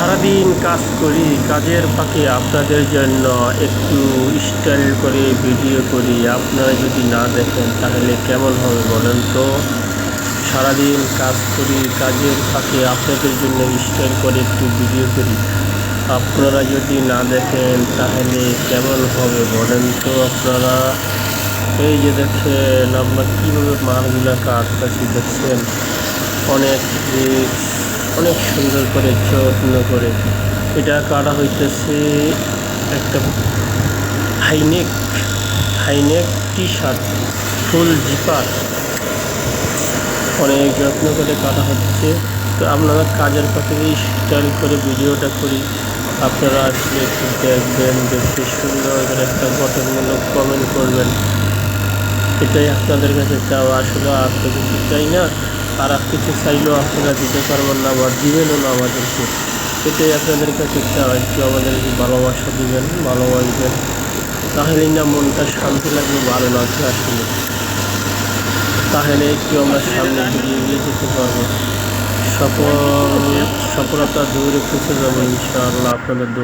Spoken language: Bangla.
সারাদিন কাজ করি, কাজের ফাঁকে আপনাদের জন্য একটু স্টাইল করে ভিডিও করি। আপনারা যদি না দেখেন তাহলে কেমন হবে বলেন তো? সারাদিন কাজ করি, কাজের ফাঁকে আপনাদের জন্য স্টাইল করে একটু ভিডিও করি। আপনারা যদি না দেখেন তাহলে কেমন হবে বলেন তো? আপনারা এই যে দেখেন আমরা কীভাবে মালগুলা কাটতেছি, দেখছেন? অনেক রিক্স, অনেক সুন্দর করে যত্ন করে এটা কাটা হইতেছে। একটা high neck high neck T shirt, full zipper, অনেক যত্ন করে কাটা হচ্ছে। তো আপনারা কাজের ফাঁকে স্টাইল করে ভিডিওটা করি, আপনারা আসলে একটু দেখবেন, দেখে সুন্দর করে একটা গঠনমূলক কমেন্ট করবেন। এটাই আপনাদের কাছে চাওয়া, আসলে আর তো কিছু চাই না। আর কিছু চাইলেও আপনারা দিতে পারবেন না, আবার দিবেনও না আমাদেরকে। এটাই আপনাদের কাছে চাওয়া, একটু আমাদেরকে ভালোবাসা দিবেন, ভালোবাসবেন, তাহলেই না মনটা শান্তি লাগবে, ভালো লাগবে আসলে। তাহলে একটু আমরা সামনে এগিয়ে যেতে পারবো, সফলতা দূরে পৌঁছে যাবো ইনশাআল্লাহ আপনাদের দোয়া।